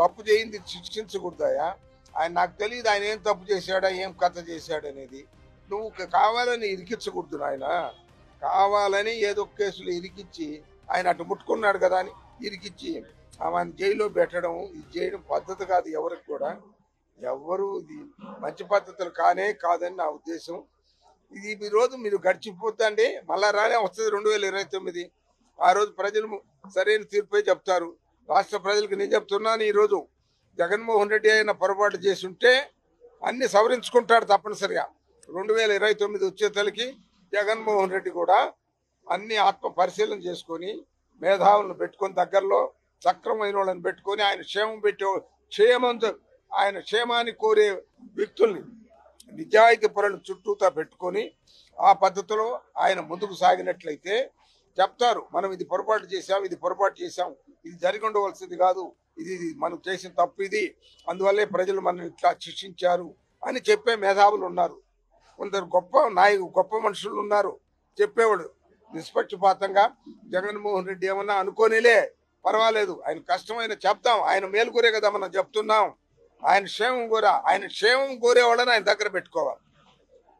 తప్పు చేయింది శిక్షించకూడదాయా? ఆయన నాకు తెలియదు ఆయన ఏం తప్పు చేశాడా ఏం కథ చేశాడనేది. నువ్వు కావాలని ఇరికించకూడదు నాయన. కావాలని ఏదో కేసులు ఇరికిచ్చి ఆయన అటు ముట్టుకున్నాడు కదా అని ఇరికిచ్చి ఆమెను జైల్లో పెట్టడం ఇది చేయడం పద్ధతి కాదు ఎవరికి కూడా. ఎవరు ఇది మంచి పద్ధతులు కాదని నా ఉద్దేశం. ఇది ఈ రోజు మీరు గడిచిపోతండి, మళ్ళా రానే వస్తుంది 2029. ఆ రోజు ప్రజలు సరైన తీర్పే చెప్తారు. రాష్ట్ర ప్రజలకు నేను చెప్తున్నాను, ఈరోజు జగన్మోహన్ రెడ్డి అయిన పొరపాటు చేసి ఉంటే అన్ని సవరించుకుంటాడు తప్పనిసరిగా. 2029 వచ్చేతలకి జగన్మోహన్ రెడ్డి కూడా అన్ని ఆత్మ పరిశీలన చేసుకొని మేధావులను పెట్టుకొని దగ్గరలో సక్రమైన వాళ్ళని పెట్టుకొని ఆయన ఆయన క్షేమాన్ని కోరే వ్యక్తుల్ని నిజాయితీ పరులను చుట్టూతా పెట్టుకొని ఆ పద్ధతిలో ఆయన ముందుకు సాగినట్లయితే చెప్తారు, మనం ఇది పొరపాటు చేశాం, ఇది జరిగి ఉండవలసింది కాదు, ఇది మనం చేసిన తప్పు ఇది, అందువల్లే ప్రజలు మనం ఇట్లా శిక్షించారు అని చెప్పే మేధావులు ఉన్నారు. కొందరు గొప్ప మనుషులు ఉన్నారు చెప్పేవాడు. నిష్పక్షపాతంగా జగన్మోహన్ రెడ్డి ఏమన్నా అనుకోనిలే పర్వాలేదు, ఆయన కష్టమైన చెప్తాం, ఆయన మేలు కోరే కదా మనం చెప్తున్నాం. ఆయన క్షేమం కోరేవాళ్ళని ఆయన దగ్గర పెట్టుకోవాలి.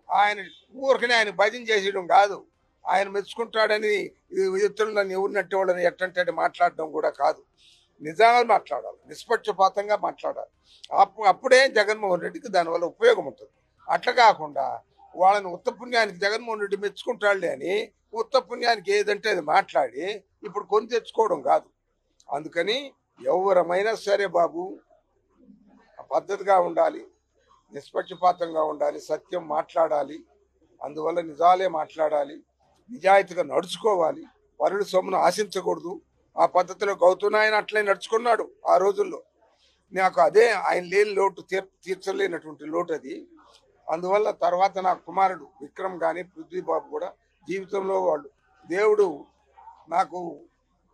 ఆయన ఊరికనే ఆయన భజన చేసేయడం కాదు, ఆయన మెచ్చుకుంటాడని ఇతరులు నన్ను ఎవరినట్టే వాళ్ళని ఎట్టంటే మాట్లాడడం కూడా కాదు. నిజంగా మాట్లాడాలి, నిష్పక్షపాతంగా మాట్లాడాలి. అప్పుడే జగన్మోహన్ రెడ్డికి దానివల్ల ఉపయోగం ఉంటుంది. అట్లా కాకుండా వాళ్ళని ఉత్తపుణ్యానికి జగన్మోహన్ రెడ్డి మెచ్చుకుంటాడులే అని ఉత్తపుణ్యానికి ఏదంటే అది మాట్లాడి ఇప్పుడు కొని తెచ్చుకోవడం కాదు. అందుకని ఎవరమైనా సరే బాబు పద్ధతిగా ఉండాలి, నిష్పక్షపాతంగా ఉండాలి, సత్యం మాట్లాడాలి, అందువల్ల నిజాలే మాట్లాడాలి, నిజాయితీగా నడుచుకోవాలి, పరుల సొమ్మును ఆశించకూడదు. ఆ పద్ధతిలో గౌతమ్ ఆయన అట్లే నడుచుకున్నాడు ఆ రోజుల్లో. నాకు అదే ఆయన లేని లోటు తీర్చలేనటువంటి లోటు అది. అందువల్ల తర్వాత నా కుమారుడు విక్రమ్ కానీ పృథ్వీబాబు కూడా జీవితంలో వాళ్ళు దేవుడు నాకు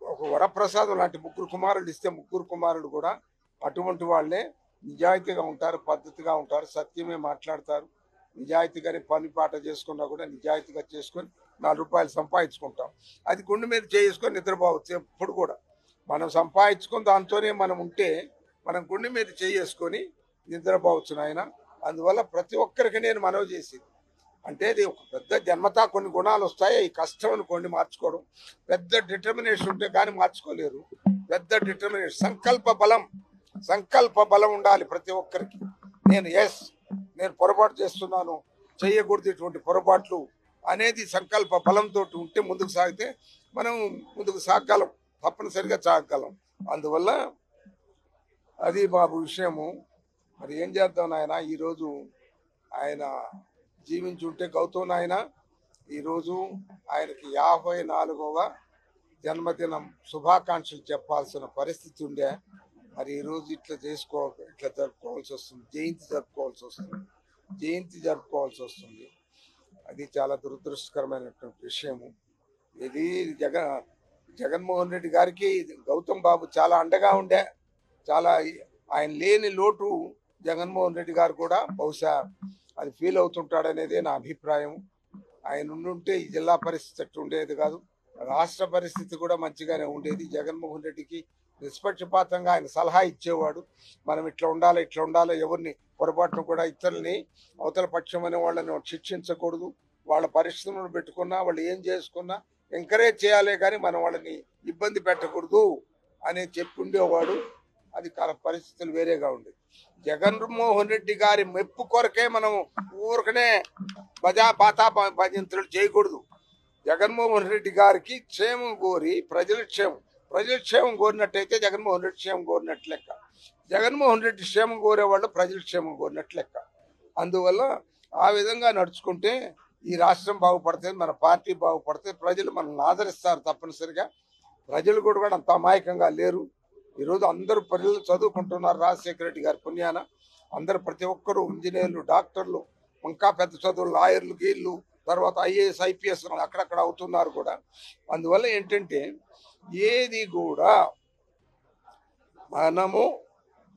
ఒక వరప్రసాదం లాంటి 3 కుమారులు ఇస్తే 3 కుమారులు కూడా అటువంటి వాళ్ళే నిజాయితీగా ఉంటారు, పద్ధతిగా ఉంటారు, సత్యమే మాట్లాడతారు. నిజాయితీగానే పని పాట చేసుకున్నా కూడా నిజాయితీగా చేసుకొని 4 రూపాయలు సంపాదించుకుంటాం. అది గుండె మీద చేసుకొని నిద్రపోవచ్చు. ఎప్పుడు కూడా మనం సంపాదించుకొని దాంతోనే మనం ఉంటే మనం గుండె మీద చేసుకొని నిద్రపోవచ్చు నాయన. అందువల్ల ప్రతి ఒక్కరికి నేను మనవి చేసేది అంటే, ఇది ఒక పెద్ద జన్మతా కొన్ని గుణాలు వస్తాయి. ఈ కష్టం అనుకోండి మార్చుకోవడం, పెద్ద డిటర్మినేషన్ ఉంటే కానీ మార్చుకోలేరు. పెద్ద డిటర్మినేషన్, సంకల్ప బలం ఉండాలి ప్రతి ఒక్కరికి. నేను పొరపాటు చేస్తున్నాను, చేయకూడదు ఇటువంటి పొరపాట్లు అనేది సంకల్ప బలంతో ఉంటే ముందుకు సాగితే మనం ముందుకు సాగగలం, తప్పనిసరిగా సాగగలం. అందువల్ల అది బాబు విషయము. మరి ఏం చేద్దాం నాయన, ఈరోజు ఆయన జీవించి ఉంటే గౌతమ్ నాయన ఈరోజు ఆయనకి 54వ జన్మదినం శుభాకాంక్షలు చెప్పాల్సిన పరిస్థితి ఉండే. మరి ఈరోజు ఇట్లా జరుపుకోవాల్సి వస్తుంది, జయంతి జరుపుకోవాల్సి వస్తుంది. అది చాలా దురదృష్టకరమైనటువంటి విషయము. ఇది జగన్మోహన్ రెడ్డి గారికి గౌతమ్ బాబు చాలా అండగా ఉండే. చాలా ఆయన లేని లోటు జగన్మోహన్ రెడ్డి గారు కూడా బహుశా అది ఫీల్ అవుతుంటాడనేదే నా అభిప్రాయం. ఆయన ఉండుంటే ఈ జిల్లా పరిస్థితి అట్టు ఉండేది కాదు, రాష్ట్ర పరిస్థితి కూడా మంచిగానే ఉండేది. జగన్మోహన్ రెడ్డికి నిష్పక్షపాతంగా ఆయన సలహా ఇచ్చేవాడు, మనం ఇట్లా ఉండాలి, ఎవరిని పొరపాటును కూడా ఇతరుల్ని అవతల పక్షం అనే వాళ్ళని శిక్షించకూడదు, వాళ్ళ పరిశ్రమలు పెట్టుకున్నా వాళ్ళు ఏం చేసుకున్నా ఎంకరేజ్ చేయాలి కానీ మనం వాళ్ళని ఇబ్బంది పెట్టకూడదు అని చెప్పి ఉండేవాడు. అది పరిస్థితులు వేరేగా ఉండేది. జగన్మోహన్ రెడ్డి గారి మెప్పు కొరకే మనం ఊరికనే భజంతులు చేయకూడదు. జగన్మోహన్ రెడ్డి గారికి క్షేమం కోరి ప్రజల క్షేమం కోరినట్టయితే జగన్మోహన్ రెడ్డి క్షేమం కోరినట్లు లెక్క, జగన్మోహన్ రెడ్డి క్షేమం కోరేవాళ్ళు ప్రజల క్షేమం కోరినట్లు లెక్క. అందువల్ల ఆ విధంగా నడుచుకుంటే ఈ రాష్ట్రం బాగుపడుతుంది, మన పార్టీ బాగుపడుతుంది, ప్రజలు మనల్ని ఆదరిస్తారు తప్పనిసరిగా. ప్రజలు కూడా అంత అమాయకంగా లేరు. ఈరోజు అందరూ ప్రజలు చదువుకుంటున్నారు రాజశేఖర రెడ్డి గారి పుణ్యాన. అందరూ ప్రతి ఒక్కరూ ఇంజనీర్లు, డాక్టర్లు, ఇంకా పెద్ద చదువులు, లాయర్లు, గీళ్ళు, తర్వాత IAS IPS అక్కడక్కడ అవుతున్నారు కూడా. అందువల్ల ఏంటంటే ఏది కూడా మనము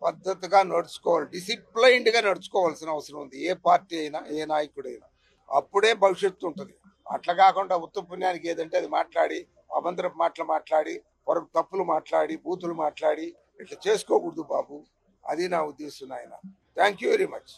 పద్ధతిగా నడుచుకోవాలి, డిసిప్లైన్డ్గా నడుచుకోవాల్సిన అవసరం ఉంది. ఏ పార్టీ అయినా, ఏ నాయకుడైనా అప్పుడే భవిష్యత్తు ఉంటుంది. అట్లా కాకుండా ఉత్త పుణ్యానికి ఏదంటే అది మాట్లాడి అభద్రపు మాటలు మాట్లాడి కొరకు తప్పులు మాట్లాడి బూతులు మాట్లాడి ఇట్లా చేసుకోకూడదు బాబు. అది నా ఉద్దేశం ఆయన. Thank you very much.